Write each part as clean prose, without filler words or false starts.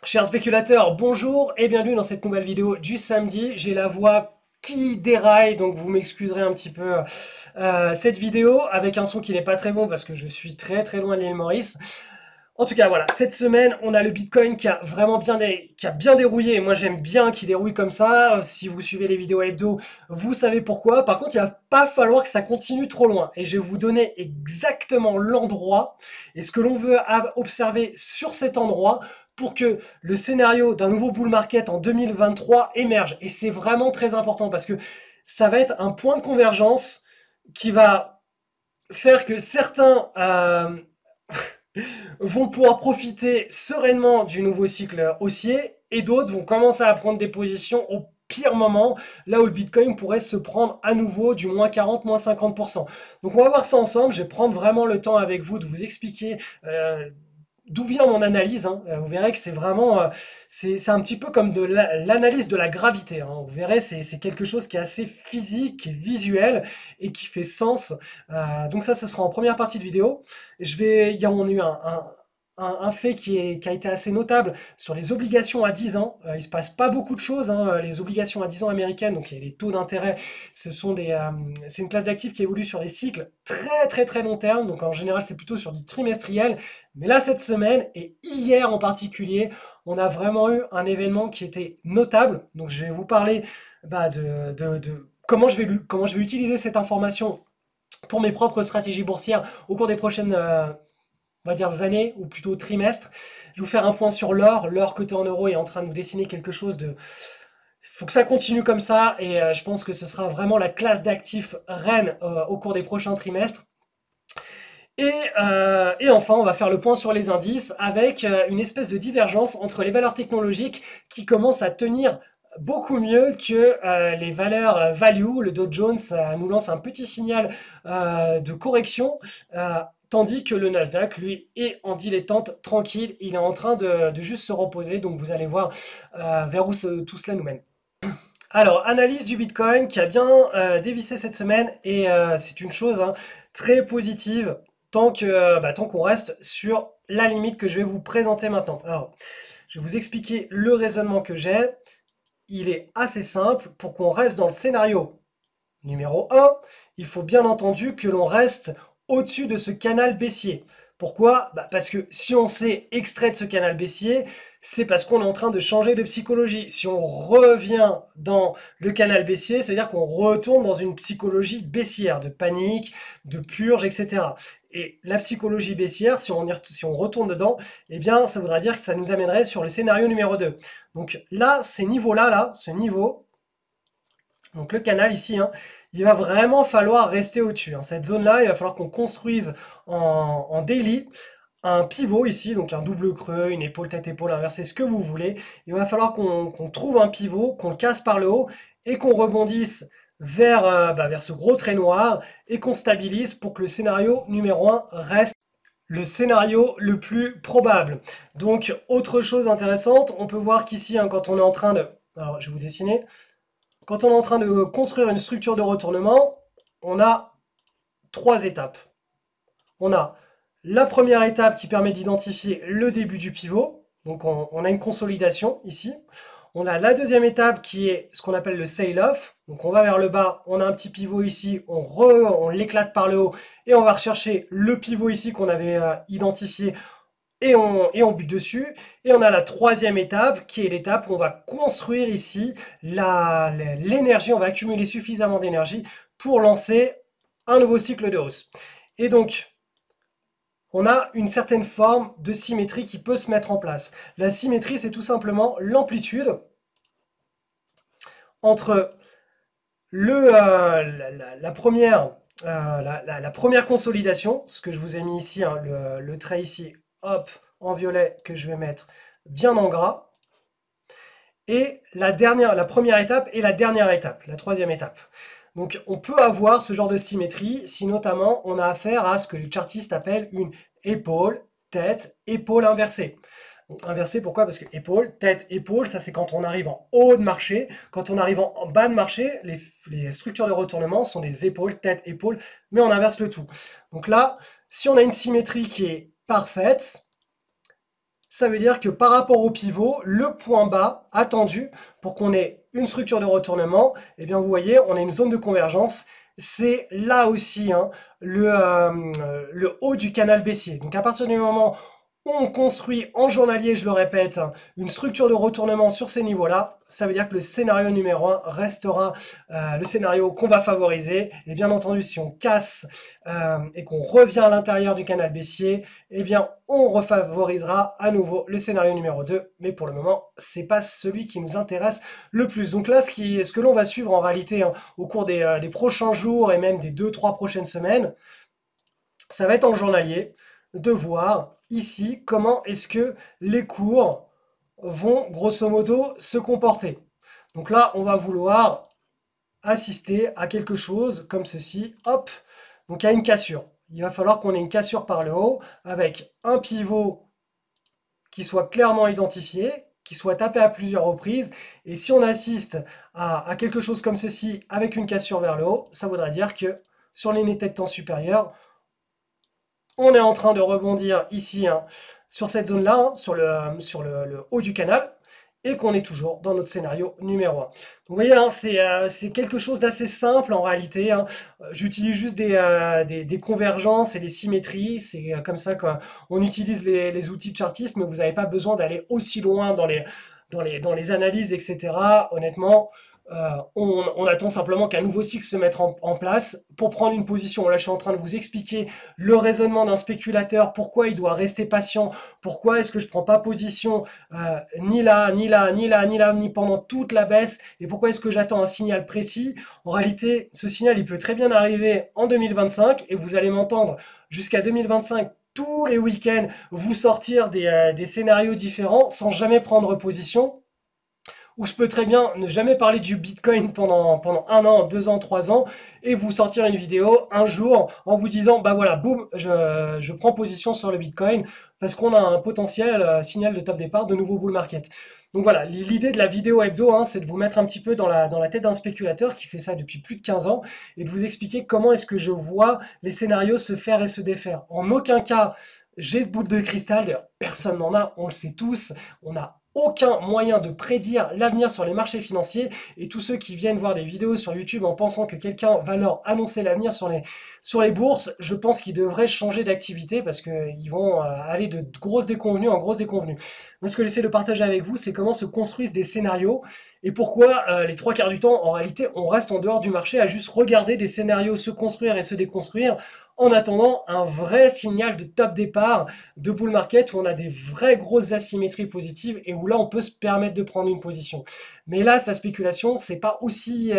Chers spéculateurs, bonjour et bienvenue dans cette nouvelle vidéo du samedi. J'ai la voix qui déraille, donc vous m'excuserez un petit peu cette vidéo avec un son qui n'est pas très bon parce que je suis très très loin de l'île Maurice. En tout cas, voilà, cette semaine, on a le Bitcoin qui a vraiment qui a bien dérouillé. Moi, j'aime bien qu'il dérouille comme ça. Si vous suivez les vidéos hebdo, vous savez pourquoi. Par contre, il va pas falloir que ça continue trop loin. Et je vais vous donner exactement l'endroit et ce que l'on veut observer sur cet endroit pour que le scénario d'un nouveau bull market en 2023 émerge. Et c'est vraiment très important parce que ça va être un point de convergence qui va faire que certains vont pouvoir profiter sereinement du nouveau cycle haussier et d'autres vont commencer à prendre des positions au pire moment, là où le Bitcoin pourrait se prendre à nouveau du moins 40, moins 50%. Donc on va voir ça ensemble, je vais prendre vraiment le temps avec vous de vous expliquer d'où vient mon analyse. Hein. Vous verrez que c'est vraiment, c'est un petit peu comme de l'analyse de la gravité. Hein. Vous verrez, c'est quelque chose qui est assez physique, qui est visuel et qui fait sens. Donc ça, ce sera en première partie de vidéo. On a eu un fait qui a été assez notable sur les obligations à 10 ans. Il se passe pas beaucoup de choses. Hein. Les obligations à 10 ans américaines, donc les taux d'intérêt, c'est une classe d'actifs qui évolue sur des cycles très très très long terme. Donc en général, c'est plutôt sur du trimestriel. Mais là, cette semaine, et hier en particulier, on a vraiment eu un événement qui était notable. Donc je vais vous parler de comment je vais utiliser cette information pour mes propres stratégies boursières au cours des prochaines on va dire années, ou plutôt trimestres. Je vais vous faire un point sur l'or. L'or coté en euros est en train de nous dessiner quelque chose de... Il faut que ça continue comme ça, et je pense que ce sera vraiment la classe d'actifs reine au cours des prochains trimestres. Et enfin, on va faire le point sur les indices avec une espèce de divergence entre les valeurs technologiques qui commencent à tenir beaucoup mieux que les valeurs value. Le Dow Jones nous lance un petit signal de correction, tandis que le Nasdaq, lui, est en dilettante tranquille. Il est en train de juste se reposer. Donc vous allez voir vers où tout cela nous mène. Alors, analyse du Bitcoin qui a bien dévissé cette semaine et c'est une chose hein, très positive tant qu'on reste sur la limite que je vais vous présenter maintenant. Alors, je vais vous expliquer le raisonnement que j'ai. Il est assez simple. Pour qu'on reste dans le scénario numéro 1, il faut bien entendu que l'on reste au-dessus de ce canal baissier. Pourquoi? Parce que si on s'est extrait de ce canal baissier, c'est parce qu'on est en train de changer de psychologie. Si on revient dans le canal baissier, c'est-à-dire qu'on retourne dans une psychologie baissière, de panique, de purge, etc. Et la psychologie baissière, si on retourne dedans, eh bien, ça voudra dire que ça nous amènerait sur le scénario numéro 2. Donc là, ces niveaux-là, ce niveau, donc le canal ici, hein, il va vraiment falloir rester au-dessus. Hein. Cette zone-là, il va falloir qu'on construise en daily un pivot ici, donc un double creux, une épaule, tête, épaule inversée, ce que vous voulez. Il va falloir qu'on trouve un pivot, qu'on le casse par le haut et qu'on rebondisse vers ce gros trait noir et qu'on stabilise pour que le scénario numéro 1 reste le scénario le plus probable. Donc, autre chose intéressante, on peut voir qu'ici, hein, quand on est en train de... Alors, je vais vous dessiner. Quand on est en train de construire une structure de retournement, on a trois étapes. On a la première étape qui permet d'identifier le début du pivot. Donc on a une consolidation ici. On a la deuxième étape qui est ce qu'on appelle le sail-off. Donc on va vers le bas, on a un petit pivot ici, on l'éclate par le haut et on va rechercher le pivot ici qu'on avait identifié et on bute dessus. Et on a la troisième étape, qui est l'étape où on va construire ici l'énergie, on va accumuler suffisamment d'énergie pour lancer un nouveau cycle de hausse. Et donc, on a une certaine forme de symétrie qui peut se mettre en place. La symétrie, c'est tout simplement l'amplitude entre la première, la première consolidation, ce que je vous ai mis ici, hein, le trait ici, hop, en violet, que je vais mettre bien en gras, et la première étape et la dernière étape, la troisième étape. Donc on peut avoir ce genre de symétrie si notamment on a affaire à ce que les chartistes appellent une épaule, tête, épaule inversée. Inversé, pourquoi? Parce que épaule, tête, épaule, ça c'est quand on arrive en haut de marché. Quand on arrive en bas de marché, les structures de retournement sont des épaules, tête, épaule, mais on inverse le tout. Donc là, si on a une symétrie qui est parfaite, ça veut dire que par rapport au pivot, le point bas attendu pour qu'on ait une structure de retournement, eh bien vous voyez, on a une zone de convergence. C'est là aussi hein, le haut du canal baissier. Donc à partir du moment où on construit en journalier, je le répète, une structure de retournement sur ces niveaux-là, ça veut dire que le scénario numéro 1 restera le scénario qu'on va favoriser. Et bien entendu, si on casse et qu'on revient à l'intérieur du canal baissier, eh bien on refavorisera à nouveau le scénario numéro 2. Mais pour le moment, c'est pas celui qui nous intéresse le plus. Donc là, ce que l'on va suivre en réalité hein, au cours des prochains jours et même des 2-3 prochaines semaines, ça va être en journalier de voir ici comment est-ce que les cours vont grosso modo se comporter. Donc là, on va vouloir assister à quelque chose comme ceci. Hop, donc il y a une cassure. Il va falloir qu'on ait une cassure par le haut avec un pivot qui soit clairement identifié, qui soit tapé à plusieurs reprises. Et si on assiste à quelque chose comme ceci avec une cassure vers le haut, ça voudrait dire que sur l'unité de temps supérieure, on est en train de rebondir ici hein, sur cette zone-là, hein, sur le haut du canal, et qu'on est toujours dans notre scénario numéro 1. Donc, vous voyez, hein, c'est quelque chose d'assez simple en réalité. Hein. J'utilise juste des convergences et des symétries. C'est comme ça qu'on utilise les outils de chartisme, mais vous n'avez pas besoin d'aller aussi loin dans les analyses, etc. Honnêtement, on attend simplement qu'un nouveau cycle se mette en place pour prendre une position. Là, je suis en train de vous expliquer le raisonnement d'un spéculateur, pourquoi il doit rester patient, pourquoi est-ce que je prends pas position ni là, ni là, ni là, ni là, ni pendant toute la baisse, et pourquoi est-ce que j'attends un signal précis. En réalité, ce signal, il peut très bien arriver en 2025, et vous allez m'entendre jusqu'à 2025 tous les week-ends vous sortir des scénarios différents sans jamais prendre position. Où je peux très bien ne jamais parler du Bitcoin pendant 1 an, 2 ans, 3 ans, et vous sortir une vidéo un jour en vous disant, bah voilà, boum, je prends position sur le Bitcoin parce qu'on a un potentiel signal de top départ de nouveau bull market. Donc voilà, l'idée de la vidéo hebdo, hein, c'est de vous mettre un petit peu dans la tête d'un spéculateur qui fait ça depuis plus de 15 ans et de vous expliquer comment est-ce que je vois les scénarios se faire et se défaire. En aucun cas, j'ai de boule de cristal, d'ailleurs personne n'en a, on le sait tous, on a aucun moyen de prédire l'avenir sur les marchés financiers, et tous ceux qui viennent voir des vidéos sur YouTube en pensant que quelqu'un va leur annoncer l'avenir sur les bourses, je pense qu'ils devraient changer d'activité parce qu'ils vont aller de grosses déconvenues en grosses déconvenues. Moi, ce que j'essaie de partager avec vous, c'est comment se construisent des scénarios et pourquoi les 3 quarts du temps, en réalité, on reste en dehors du marché à juste regarder des scénarios se construire et se déconstruire en attendant un vrai signal de top départ de bull market où on a des vraies grosses asymétries positives et où là on peut se permettre de prendre une position. Mais là, la spéculation, c'est pas aussi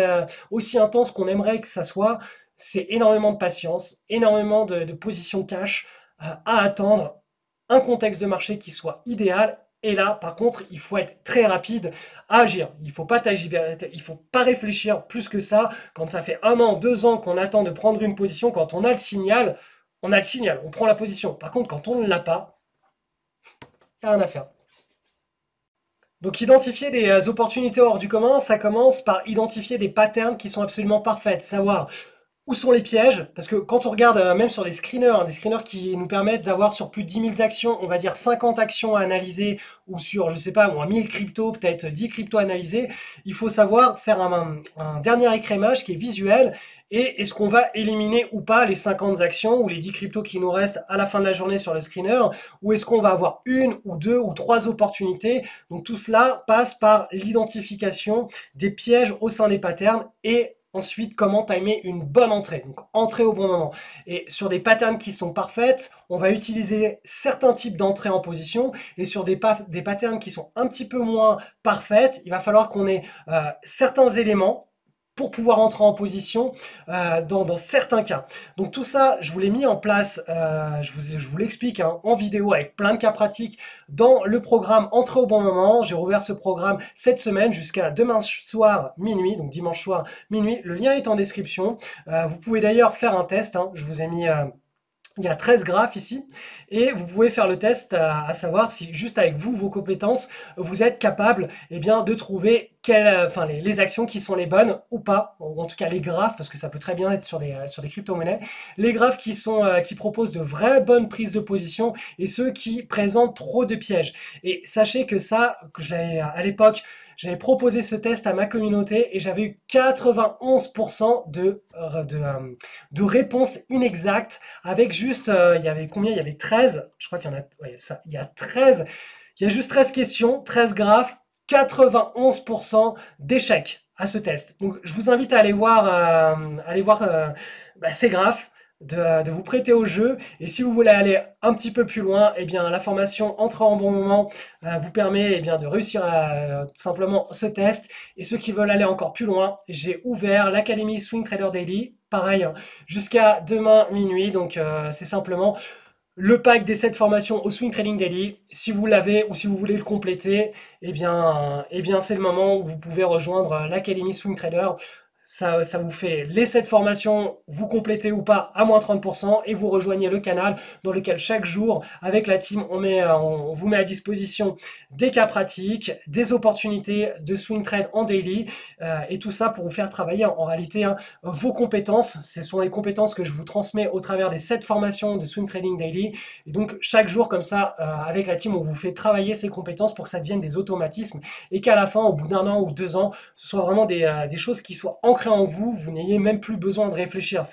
intense qu'on aimerait que ça soit. C'est énormément de patience, énormément de positions cash à attendre, un contexte de marché qui soit idéal. Et là, par contre, il faut être très rapide à agir. Il faut pas réfléchir plus que ça. Quand ça fait 1 an, 2 ans qu'on attend de prendre une position, quand on a le signal, on prend la position. Par contre, quand on ne l'a pas, il n'y a rien à faire. Donc identifier des opportunités hors du commun, ça commence par identifier des patterns qui sont absolument parfaits, savoir où sont les pièges, parce que quand on regarde même sur des screeners, hein, des screeners qui nous permettent d'avoir sur plus de 10 000 actions, on va dire 50 actions à analyser, ou sur, je sais pas, moi, 1000 cryptos, peut-être 10 cryptos à analyser, il faut savoir faire un dernier écrémage qui est visuel, et est-ce qu'on va éliminer ou pas les 50 actions ou les 10 cryptos qui nous restent à la fin de la journée sur le screener, ou est-ce qu'on va avoir 1 ou 2 ou 3 opportunités. Donc tout cela passe par l'identification des pièges au sein des patterns et ensuite, comment timer une bonne entrée. Donc, entrée au bon moment. Et sur des patterns qui sont parfaites, on va utiliser certains types d'entrées en position. Et sur des patterns qui sont un petit peu moins parfaites, il va falloir qu'on ait certains éléments pour pouvoir entrer en position dans certains cas. Donc tout ça, je vous l'ai mis en place, je vous l'explique hein, en vidéo avec plein de cas pratiques dans le programme Entrée au bon moment. J'ai rouvert ce programme cette semaine jusqu'à demain soir minuit, donc dimanche soir minuit. Le lien est en description. Vous pouvez d'ailleurs faire un test, hein, je vous ai mis... il y a 13 graphes ici et vous pouvez faire le test à savoir si juste avec vous, vos compétences, vous êtes capable eh bien, de trouver enfin, les actions qui sont les bonnes ou pas, en tout cas les graphes, parce que ça peut très bien être sur des crypto-monnaies, les graphes qui proposent de vraies bonnes prises de position et ceux qui présentent trop de pièges. Et sachez que ça, que je l'avais à l'époque, j'avais proposé ce test à ma communauté et j'avais eu 91% de réponses inexactes avec juste, il y avait combien? Il y avait 13, je crois qu'il y en a, ouais, ça, il y a 13, il y a juste 13 questions, 13 graphes, 91% d'échecs à ce test. Donc je vous invite à aller voir ces graphes, de vous prêter au jeu. Et si vous voulez aller un petit peu plus loin, eh bien la formation Entre en bon moment vous permet de réussir tout simplement ce test. Et ceux qui veulent aller encore plus loin, j'ai ouvert l'Académie Swing Trader Daily, pareil, hein, jusqu'à demain minuit. Donc c'est simplement le pack des 7 formations au Swing Trading Daily. Si vous l'avez ou si vous voulez le compléter, c'est le moment où vous pouvez rejoindre l'Académie Swing Trader. Ça vous fait les 7 formations, vous complétez ou pas à moins 30% et vous rejoignez le canal dans lequel chaque jour, avec la team, on vous met à disposition des cas pratiques, des opportunités de swing trade en daily et tout ça pour vous faire travailler en réalité vos compétences. Ce sont les compétences que je vous transmets au travers des 7 formations de swing trading daily. Et donc chaque jour comme ça, avec la team, on vous fait travailler ces compétences pour que ça devienne des automatismes et qu'à la fin, au bout d'1 an ou 2 ans, ce soit vraiment des choses qui soient ancrées en vous, vous n'ayez même plus besoin de réfléchir.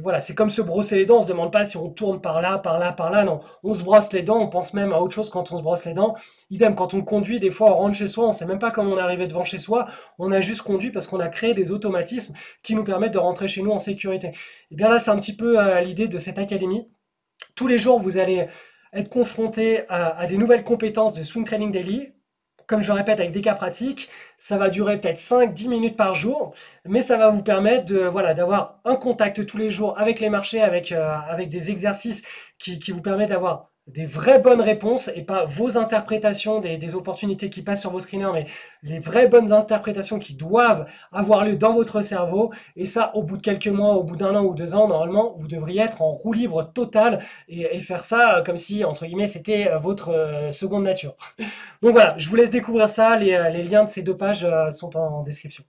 Voilà, c'est comme se brosser les dents, on se demande pas si on tourne par là, par là, par là, non. On se brosse les dents, on pense même à autre chose quand on se brosse les dents. Idem, quand on conduit, des fois on rentre chez soi, on sait même pas comment on est arrivé devant chez soi, on a juste conduit parce qu'on a créé des automatismes qui nous permettent de rentrer chez nous en sécurité. Et bien là, c'est un petit peu l'idée de cette académie. Tous les jours, vous allez être confronté à des nouvelles compétences de Swing Trading Daily. Comme je le répète, avec des cas pratiques, ça va durer peut-être 5-10 minutes par jour, mais ça va vous permettre d'avoir un contact tous les jours avec les marchés, avec des exercices qui vous permettent d'avoir des vraies bonnes réponses et pas vos interprétations des opportunités qui passent sur vos screeners, mais les vraies bonnes interprétations qui doivent avoir lieu dans votre cerveau. Et ça, au bout de quelques mois, au bout d'1 an ou 2 ans, normalement, vous devriez être en roue libre totale et faire ça comme si, entre guillemets, c'était votre seconde nature. Donc voilà, je vous laisse découvrir ça. Les liens de ces 2 pages sont en description.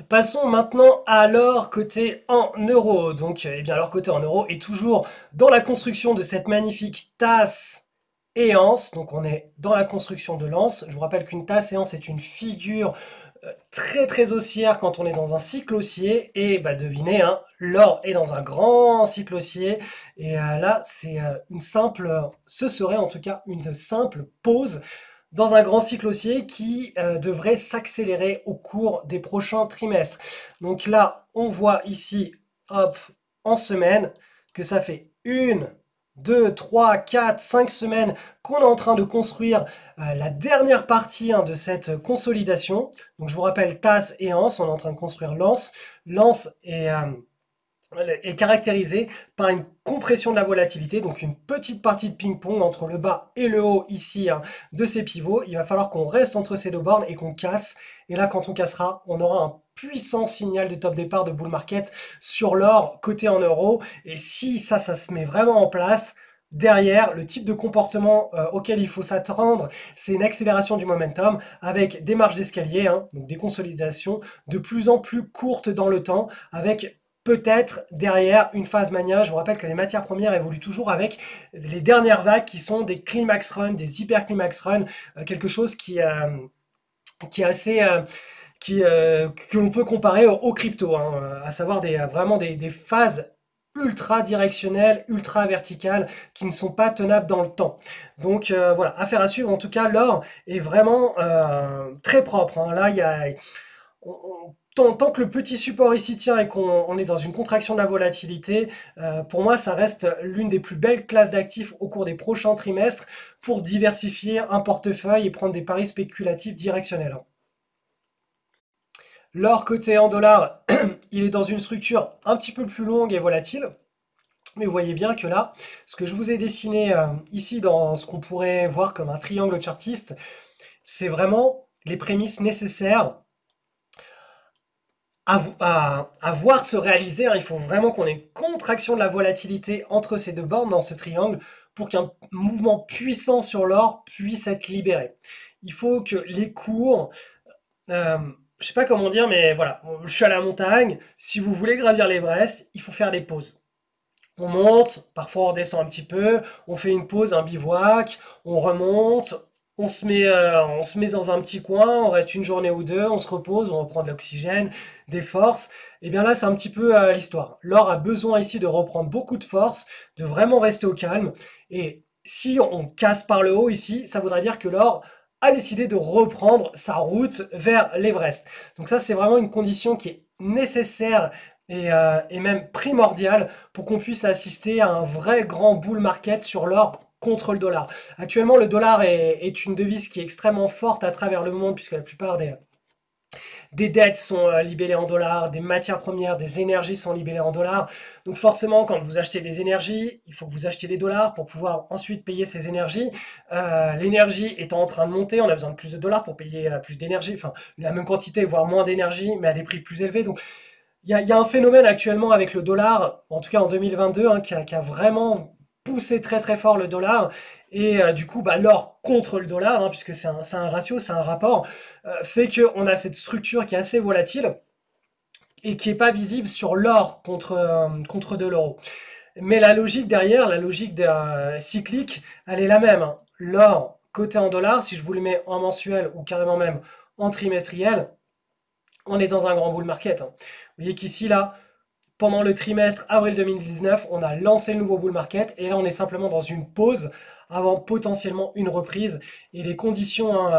Passons maintenant à l'or coté en euros. Donc, l'or coté en euros est toujours dans la construction de cette magnifique tasse et anse. Donc, on est dans la construction de l'anse. Je vous rappelle qu'une tasse et anse est une figure très très haussière quand on est dans un cycle haussier. Et devinez, hein, l'or est dans un grand cycle haussier. Et là, ce serait en tout cas une simple pause dans un grand cycle haussier qui devrait s'accélérer au cours des prochains trimestres. Donc là, on voit ici, hop, en semaine, que ça fait 1, 2, 3, 4, 5 semaines qu'on est en train de construire la dernière partie de cette consolidation. Donc je vous rappelle, tasse et anse, on est en train de construire l'anse. L'anse est caractérisé par une compression de la volatilité, donc une petite partie de ping-pong entre le bas et le haut ici de ces pivots. Il va falloir qu'on reste entre ces 2 bornes et qu'on casse. Et là, quand on cassera, on aura un puissant signal de top départ de bull market sur l'or coté en euros. Et si ça se met vraiment en place, derrière, le type de comportement auquel il faut s'attendre, c'est une accélération du momentum avec des marches d'escalier, donc des consolidations de plus en plus courtes dans le temps, avec peut-être derrière une phase mania. Je vous rappelle que les matières premières évoluent toujours avec les dernières vagues qui sont des climax run, des hyper climax run, quelque chose qui est assez que l'on peut comparer au crypto, à savoir vraiment des phases ultra directionnelles, ultra verticales, qui ne sont pas tenables dans le temps. Donc voilà, affaire à suivre. En tout cas, l'or est vraiment très propre. Là, tant que le petit support ici tient et qu'on est dans une contraction de la volatilité, pour moi, ça reste l'une des plus belles classes d'actifs au cours des prochains trimestres pour diversifier un portefeuille et prendre des paris spéculatifs directionnels. L'or coté en dollars, il est dans une structure un petit peu plus longue et volatile. Mais vous voyez bien que là, ce que je vous ai dessiné ici dans ce qu'on pourrait voir comme un triangle chartiste, c'est vraiment les prémices nécessaires à voir se réaliser. Il faut vraiment qu'on ait une contraction de la volatilité entre ces 2 bornes dans ce triangle pour qu'un mouvement puissant sur l'or puisse être libéré. Il faut que les cours euh, je sais pas comment dire, mais voilà, je suis à la montagne. Si vous voulez gravir l'Everest, il faut faire des pauses. On monte, parfois on redescend un petit peu, on fait une pause, un bivouac, on remonte, on se met dans un petit coin, on reste une journée ou deux, on se repose, on reprend de l'oxygène, des forces. Et bien là, c'est un petit peu l'histoire. L'or a besoin ici de reprendre beaucoup de force, de vraiment rester au calme. Et si on casse par le haut ici, ça voudra dire que l'or a décidé de reprendre sa route vers l'Everest. Donc ça, c'est vraiment une condition qui est nécessaire et même primordiale pour qu'on puisse assister à un vrai grand bull market sur l'or contre le dollar. Actuellement, le dollar est une devise qui est extrêmement forte à travers le monde puisque la plupart des dettes sont libellées en dollars, des matières premières, des énergies sont libellées en dollars. Donc forcément, quand vous achetez des énergies, il faut que vous achetiez des dollars pour pouvoir ensuite payer ces énergies. L'énergie étant en train de monter, on a besoin de plus de dollars pour payer plus d'énergie, enfin la même quantité, voire moins d'énergie, mais à des prix plus élevés. Donc il y a un phénomène actuellement avec le dollar, en tout cas en 2022, hein, qui a vraiment poussé très très fort le dollar. Et du coup, bah, l'or contre le dollar, hein, puisque c'est un ratio, c'est un rapport, fait qu'on a cette structure qui est assez volatile et qui n'est pas visible sur l'or contre de l'euro. Mais la logique derrière, la logique cyclique, elle est la même, hein. L'or coté en dollars, si je vous le mets en mensuel ou carrément même en trimestriel, on est dans un grand bull market, hein. Vous voyez qu'ici, là, pendant le trimestre avril 2019, on a lancé le nouveau bull market et là on est simplement dans une pause avant potentiellement une reprise et les conditions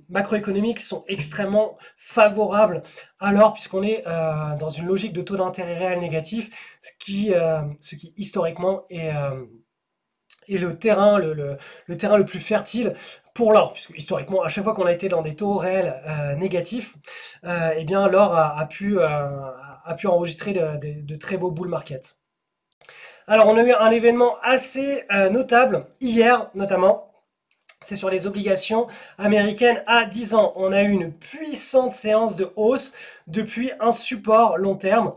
macroéconomiques sont extrêmement favorables alors puisqu'on est dans une logique de taux d'intérêt réel négatif, ce qui historiquement est le terrain le plus fertile pour l'or, puisque historiquement, à chaque fois qu'on a été dans des taux réels négatifs, eh bien l'or a pu enregistrer de très beaux bull market. Alors on a eu un événement assez notable hier notamment. C'est sur les obligations américaines à 10 ans. On a eu une puissante séance de hausse depuis un support long terme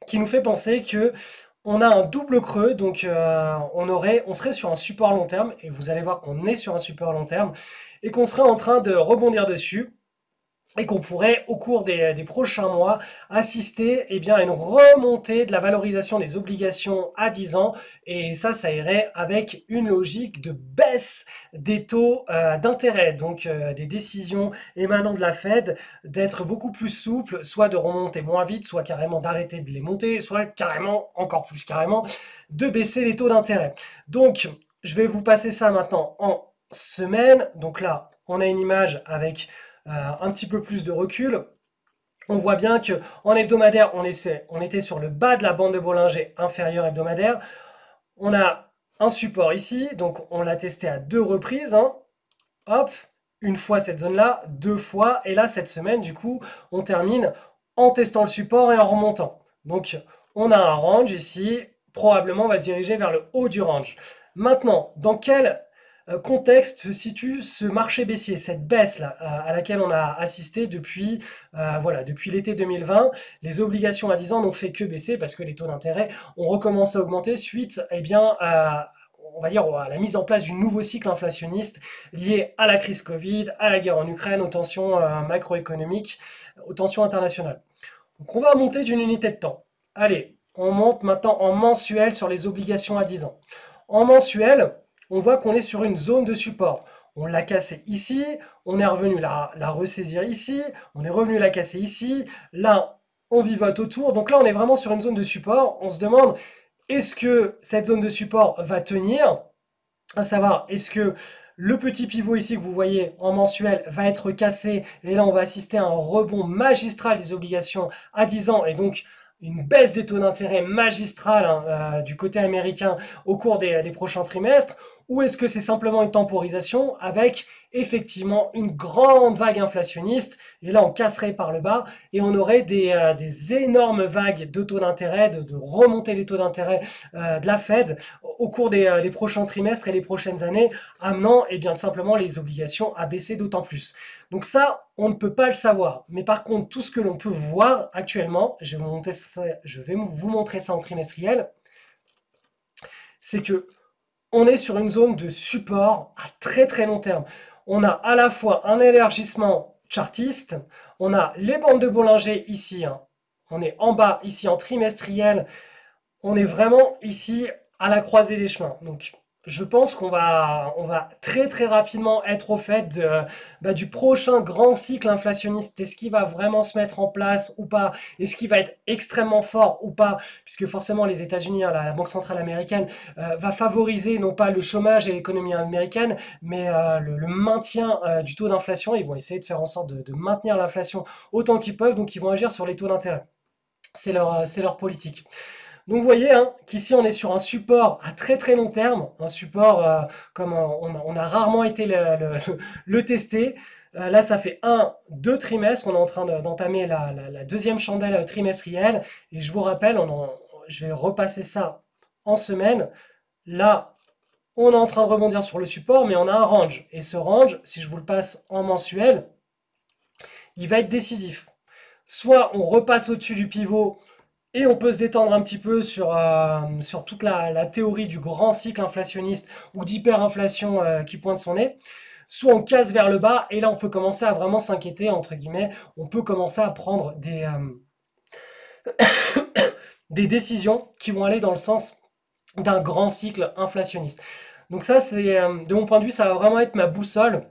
qui nous fait penser que on a un double creux, donc on serait sur un support long terme, et vous allez voir qu'on est sur un support long terme, et qu'on serait en train de rebondir dessus, et qu'on pourrait, au cours des prochains mois, assister bien, à une remontée de la valorisation des obligations à 10 ans. Et ça irait avec une logique de baisse des taux d'intérêt. Donc des décisions émanant de la Fed d'être beaucoup plus souples, soit de remonter moins vite, soit carrément d'arrêter de les monter, soit carrément, encore plus carrément, de baisser les taux d'intérêt. Donc, je vais vous passer ça maintenant en semaine. Donc là, on a une image avec un petit peu plus de recul. On voit bien que en hebdomadaire, on était sur le bas de la bande de Bollinger inférieure hebdomadaire. On a un support ici, donc on l'a testé à deux reprises, hein. Hop, une fois cette zone-là, deux fois, et là cette semaine, du coup, on termine en testant le support et en remontant. Donc on a un range ici, probablement on va se diriger vers le haut du range. Maintenant, dans quel contexte se situe ce marché baissier, cette baisse là à laquelle on a assisté depuis l'été 2020. Les obligations à 10 ans n'ont fait que baisser parce que les taux d'intérêt ont recommencé à augmenter suite on va dire à la mise en place du nouveau cycle inflationniste lié à la crise Covid, à la guerre en Ukraine, aux tensions macroéconomiques, aux tensions internationales. Donc on va monter d'une unité de temps. Allez, on monte maintenant en mensuel sur les obligations à 10 ans. En mensuel, on voit qu'on est sur une zone de support. On l'a cassé ici, on est revenu la ressaisir ici, on est revenu la casser ici, là on vivote autour, donc là on est vraiment sur une zone de support, on se demande est-ce que cette zone de support va tenir, à savoir est-ce que le petit pivot ici que vous voyez en mensuel va être cassé et là on va assister à un rebond magistral des obligations à 10 ans et donc une baisse des taux d'intérêt magistrale du côté américain au cours des prochains trimestres, ou est-ce que c'est simplement une temporisation avec effectivement une grande vague inflationniste, et là on casserait par le bas, et on aurait des énormes vagues de taux d'intérêt, de remonter les taux d'intérêt de la Fed au cours des prochains trimestres et les prochaines années, amenant bien simplement les obligations à baisser d'autant plus. Donc ça, on ne peut pas le savoir. Mais par contre, tout ce que l'on peut voir actuellement, je vais vous montrer ça en trimestriel, c'est que on est sur une zone de support à très très long terme. On a à la fois un élargissement chartiste. On a les bandes de Bollinger ici, hein. On est en bas ici en trimestriel. On est vraiment ici à la croisée des chemins. Donc, je pense qu'on va très très rapidement être au fait du prochain grand cycle inflationniste. Est-ce qu'il va vraiment se mettre en place ou pas? Est-ce qu'il va être extrêmement fort ou pas? Puisque forcément les États-Unis, hein, la Banque centrale américaine, va favoriser non pas le chômage et l'économie américaine, mais le maintien du taux d'inflation. Ils vont essayer de faire en sorte de maintenir l'inflation autant qu'ils peuvent. Donc, ils vont agir sur les taux d'intérêt. C'est leur politique. Donc vous voyez, hein, qu'ici on est sur un support à très très long terme, un support comme on a rarement été le tester. Là, ça fait 2 trimestres, on est en train d'entamer la deuxième chandelle trimestrielle. Et je vous rappelle, je vais repasser ça en semaine. Là, on est en train de rebondir sur le support, mais on a un range. Et ce range, si je vous le passe en mensuel, il va être décisif. Soit on repasse au-dessus du pivot et on peut se détendre un petit peu sur toute la théorie du grand cycle inflationniste ou d'hyperinflation qui pointe son nez. Soit on casse vers le bas et là on peut commencer à vraiment s'inquiéter, entre guillemets. On peut commencer à prendre des décisions qui vont aller dans le sens d'un grand cycle inflationniste. Donc ça, de mon point de vue, ça va vraiment être ma boussole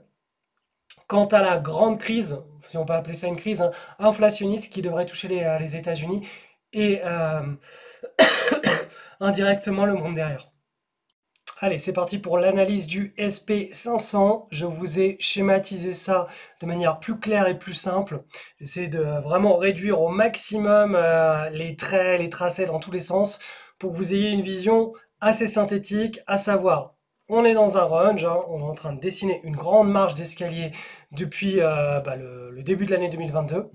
quant à la grande crise, si on peut appeler ça une crise, hein, inflationniste qui devrait toucher les États-Unis et indirectement le monde derrière. Allez, c'est parti pour l'analyse du SP500. Je vous ai schématisé ça de manière plus claire et plus simple. J'essaie de vraiment réduire au maximum les traits, les tracés dans tous les sens pour que vous ayez une vision assez synthétique, à savoir, on est dans un range, hein, on est en train de dessiner une grande marche d'escalier depuis le début de l'année 2022.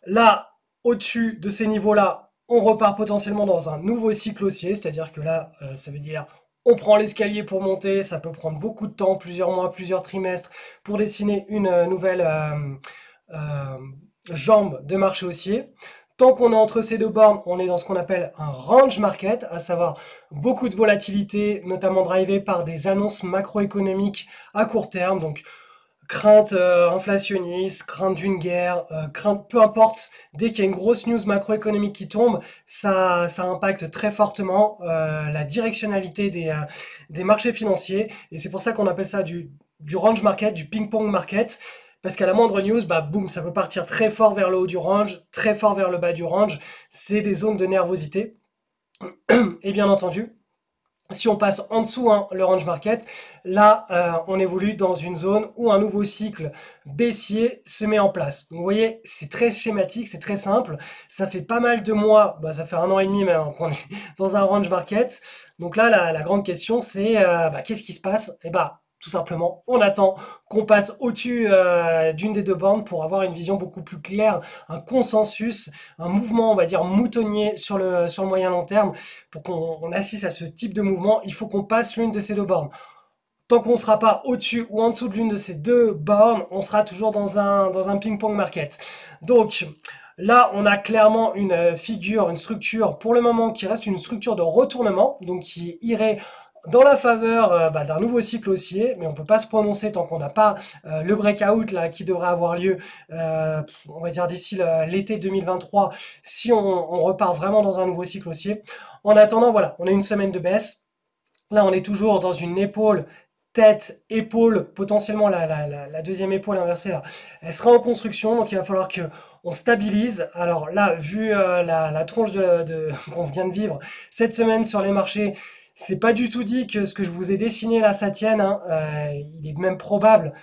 Là, au-dessus de ces niveaux-là, on repart potentiellement dans un nouveau cycle haussier, c'est-à-dire que là, ça veut dire on prend l'escalier pour monter, ça peut prendre beaucoup de temps, plusieurs mois, plusieurs trimestres, pour dessiner une nouvelle jambe de marché haussier. Tant qu'on est entre ces deux bornes, on est dans ce qu'on appelle un range market, à savoir beaucoup de volatilité, notamment drivé par des annonces macroéconomiques à court terme, donc crainte inflationniste, crainte d'une guerre, crainte, peu importe, dès qu'il y a une grosse news macroéconomique qui tombe, ça impacte très fortement la directionnalité des marchés financiers. Et c'est pour ça qu'on appelle ça du range market, du ping-pong market. Parce qu'à la moindre news, boum, ça peut partir très fort vers le haut du range, très fort vers le bas du range. C'est des zones de nervosité. Et bien entendu, si on passe en dessous, hein, le range market, là, on évolue dans une zone où un nouveau cycle baissier se met en place. Donc, vous voyez, c'est très schématique, c'est très simple. Ça fait pas mal de mois, ça fait 1 an et demi même qu'on est dans un range market. Donc là, la grande question, c'est qu'est-ce qui se passe? Tout simplement, on attend qu'on passe au-dessus d'une des deux bornes pour avoir une vision beaucoup plus claire, un consensus, un mouvement, on va dire, moutonnier sur le moyen long terme. Pour qu'on assiste à ce type de mouvement, il faut qu'on passe l'une de ces deux bornes. Tant qu'on ne sera pas au-dessus ou en dessous de l'une de ces deux bornes, on sera toujours dans un ping-pong market. Donc, là, on a clairement une figure, une structure, pour le moment, qui reste une structure de retournement, donc qui irait dans la faveur d'un nouveau cycle haussier, mais on peut pas se prononcer tant qu'on n'a pas le breakout là qui devrait avoir lieu, on va dire d'ici l'été 2023, si on repart vraiment dans un nouveau cycle haussier. En attendant, voilà, on a une semaine de baisse. Là, on est toujours dans une épaule, tête, épaule, potentiellement la deuxième épaule inversée là, elle sera en construction, donc il va falloir que on stabilise. Alors là, vu la tronche qu'on vient de vivre cette semaine sur les marchés, c'est pas du tout dit que ce que je vous ai dessiné là, ça tienne, hein. Il est même probable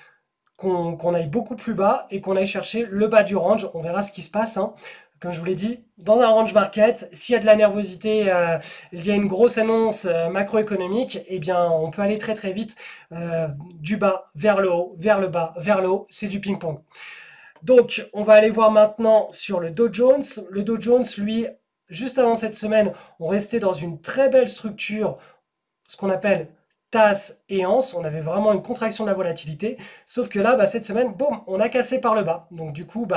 qu'on aille beaucoup plus bas et qu'on aille chercher le bas du range. On verra ce qui se passe, hein. Comme je vous l'ai dit, dans un range market, s'il y a de la nervosité, il y a une grosse annonce macroéconomique, eh bien, on peut aller très très vite du bas vers le haut, vers le bas, vers le haut. C'est du ping-pong. Donc, on va aller voir maintenant sur le Dow Jones. Le Dow Jones, lui, juste avant cette semaine, on restait dans une très belle structure, ce qu'on appelle tasse et anse. On avait vraiment une contraction de la volatilité. Sauf que là, cette semaine, boum, on a cassé par le bas. Donc du coup,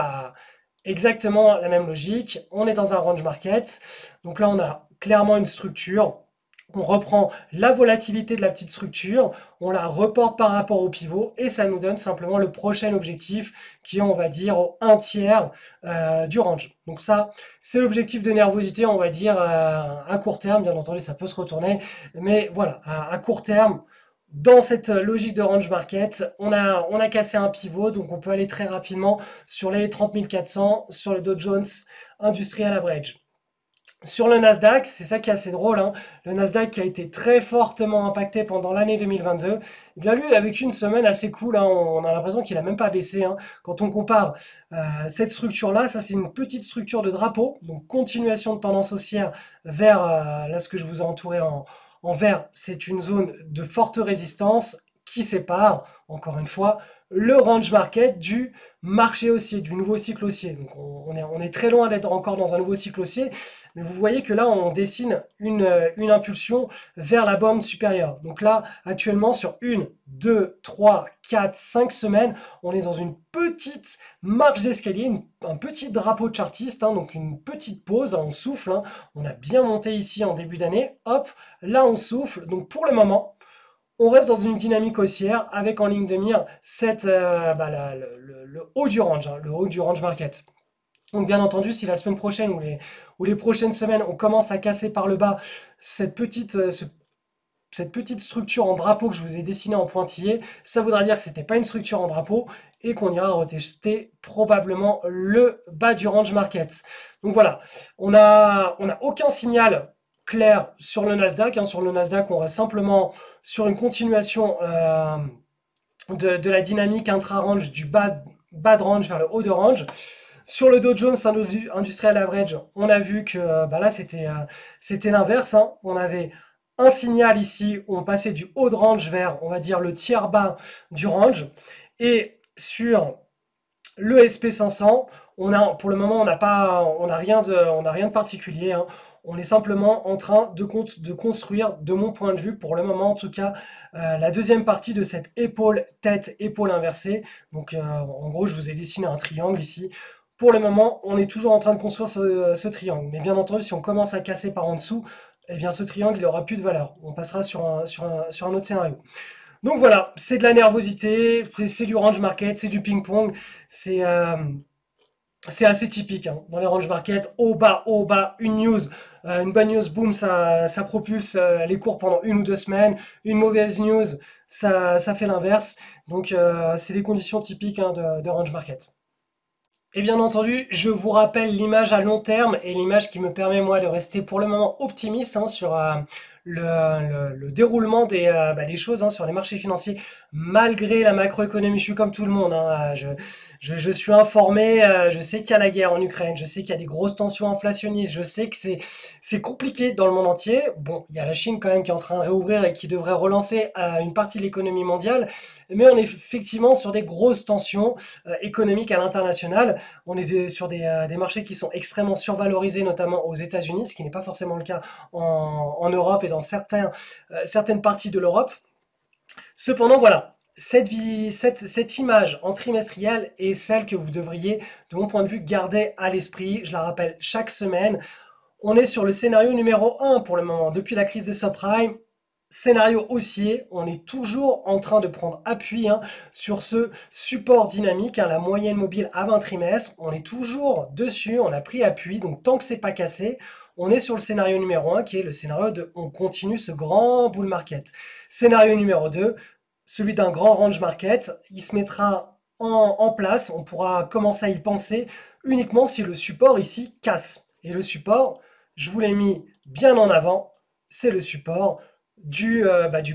exactement la même logique. On est dans un range market. Donc là, on a clairement une structure On reprend la volatilité de la petite structure, on la reporte par rapport au pivot et ça nous donne simplement le prochain objectif qui est, on va dire, au 1/3 du range. Donc ça, c'est l'objectif de nervosité, on va dire, à court terme. Bien entendu, ça peut se retourner, mais voilà, à court terme, dans cette logique de range market, on a cassé un pivot, donc on peut aller très rapidement sur les 30 400, sur le Dow Jones Industrial Average. Sur le Nasdaq, c'est ça qui est assez drôle, hein. Le Nasdaq qui a été très fortement impacté pendant l'année 2022, eh bien lui, il a vécu une semaine assez cool, hein. On a l'impression qu'il a même pas baissé, hein. Quand on compare cette structure-là, ça c'est une petite structure de drapeau, donc continuation de tendance haussière vers, là ce que je vous ai entouré en vert, c'est une zone de forte résistance qui sépare, encore une fois, le range market du marché haussier, du nouveau cycle haussier. Donc on est très loin d'être encore dans un nouveau cycle haussier, mais vous voyez que là on dessine une impulsion vers la borne supérieure. Donc là, actuellement sur 1, 2, 3, 4, 5 semaines, on est dans une petite marche d'escalier, un petit drapeau chartiste, hein, donc une petite pause, hein, on souffle, hein. On a bien monté ici en début d'année, hop, là on souffle. Donc pour le moment, on reste dans une dynamique haussière avec en ligne de mire le haut du range, hein, le haut du range market. Donc bien entendu, si la semaine prochaine ou les prochaines semaines, on commence à casser par le bas cette petite structure en drapeau que je vous ai dessinée en pointillé, ça voudra dire que c'était pas une structure en drapeau et qu'on ira retester probablement le bas du range market. Donc voilà, on a aucun signal clair sur le Nasdaq, hein. Sur le Nasdaq, on reste simplement sur une continuation de la dynamique intra-range du bas de range vers le haut de range. Sur le Dow Jones Industrial Average, on a vu que là, c'était l'inverse, hein. On avait un signal ici où on passait du haut de range vers, on va dire, le tiers bas du range. Et sur le SP500, pour le moment, on n'a rien de particulier, hein. On est simplement en train de construire, de mon point de vue, pour le moment en tout cas, la deuxième partie de cette épaule-tête, épaule inversée. Donc en gros, je vous ai dessiné un triangle ici. Pour le moment, on est toujours en train de construire ce triangle. Mais bien entendu, si on commence à casser par en dessous, eh bien ce triangle, il n'aura plus de valeur. On passera sur un autre scénario. Donc voilà, c'est de la nervosité, c'est du range market, c'est du ping-pong, c'est assez typique, hein. Dans les range market, haut, bas, une news, une bonne news, boum, ça propulse les cours pendant 1 ou 2 semaines. Une mauvaise news, ça fait l'inverse. Donc c'est les conditions typiques, hein, de range market. Et bien entendu, je vous rappelle l'image à long terme et l'image qui me permet moi de rester pour le moment optimiste, hein, sur le déroulement des choses, hein, sur les marchés financiers, malgré la macroéconomie. Je suis comme tout le monde, hein, je suis informé, je sais qu'il y a la guerre en Ukraine, je sais qu'il y a des grosses tensions inflationnistes, je sais que c'est compliqué dans le monde entier. Bon, il y a la Chine quand même qui est en train de réouvrir et qui devrait relancer une partie de l'économie mondiale, mais on est effectivement sur des grosses tensions économiques à l'international. On est sur des marchés qui sont extrêmement survalorisés, notamment aux États-Unis, ce qui n'est pas forcément le cas en Europe et dans certaines parties de l'Europe. Cependant, voilà, cette image en trimestriel est celle que vous devriez, de mon point de vue, garder à l'esprit. Je la rappelle chaque semaine. On est sur le scénario numéro 1 pour le moment. Depuis la crise des subprimes, scénario haussier, on est toujours en train de prendre appui, hein, sur ce support dynamique, hein, la moyenne mobile à 20 trimestres. On est toujours dessus, on a pris appui. Donc tant que c'est pas cassé, on est sur le scénario numéro 1 qui est le scénario de on continue ce grand bull market. Scénario numéro 2, celui d'un grand range market, il se mettra en place, on pourra commencer à y penser uniquement si le support ici casse. Et le support, je vous l'ai mis bien en avant, c'est le support du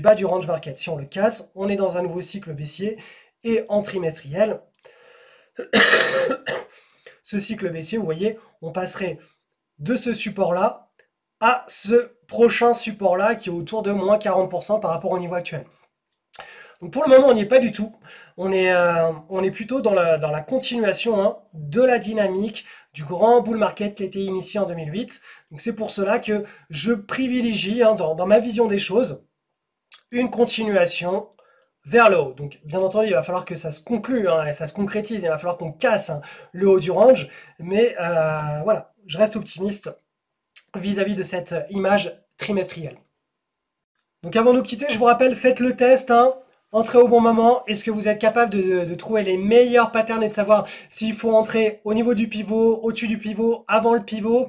bas du range market. Si on le casse, on est dans un nouveau cycle baissier et en trimestriel, ce cycle baissier, vous voyez, on passerait de ce support-là à ce prochain support-là qui est autour de moins 40% par rapport au niveau actuel. Donc pour le moment, on n'y est pas du tout. On est plutôt dans la continuation, hein, de la dynamique du grand bull market qui a été initié en 2008. Donc c'est pour cela que je privilégie, hein, dans ma vision des choses, une continuation vers le haut. Donc bien entendu, il va falloir que ça se conclue, hein, et ça se concrétise. Il va falloir qu'on casse, hein, le haut du range. Mais voilà, je reste optimiste vis-à-vis de cette image trimestrielle. Donc avant de nous quitter, je vous rappelle, faites le test, hein. Entrez au bon moment. Est-ce que vous êtes capable de trouver les meilleurs patterns et de savoir s'il faut entrer au niveau du pivot, au-dessus du pivot, avant le pivot?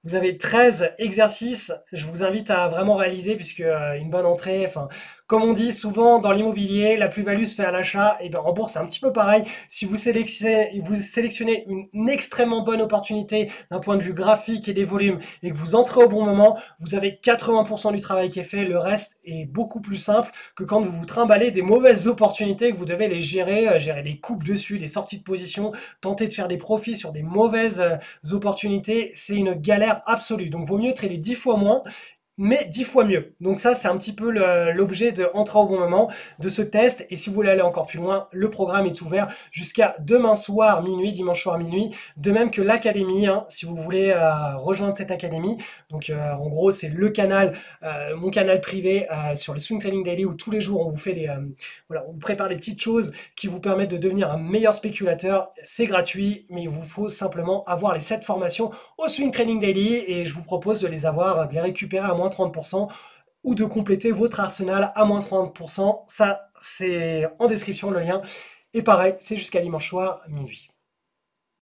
Vous avez 13 exercices. Je vous invite à vraiment réaliser puisque une bonne entrée, enfin, comme on dit souvent dans l'immobilier, la plus-value se fait à l'achat. Et bien en bourse, c'est un petit peu pareil. Si vous sélectionnez une extrêmement bonne opportunité d'un point de vue graphique et des volumes et que vous entrez au bon moment, vous avez 80% du travail qui est fait. Le reste est beaucoup plus simple que quand vous vous trimballez des mauvaises opportunités que vous devez les gérer, gérer des coupes dessus, des sorties de position, tenter de faire des profits sur des mauvaises opportunités. C'est une galère absolue. Donc vaut mieux trader 10 fois moins mais 10 fois mieux. Donc ça, c'est un petit peu l'objet de Entrer au bon moment de ce test. Et si vous voulez aller encore plus loin, le programme est ouvert jusqu'à demain soir minuit, dimanche soir minuit. De même que l'académie, hein, si vous voulez rejoindre cette académie. Donc en gros, c'est le canal, mon canal privé sur le Swing Trading Daily où tous les jours on vous fait voilà, on vous prépare des petites choses qui vous permettent de devenir un meilleur spéculateur. C'est gratuit, mais il vous faut simplement avoir les 7 formations au Swing Trading Daily et je vous propose de les avoir, de les récupérer à moins 30% ou de compléter votre arsenal à moins 30%. Ça, c'est en description le lien. Et pareil, c'est jusqu'à dimanche soir, minuit.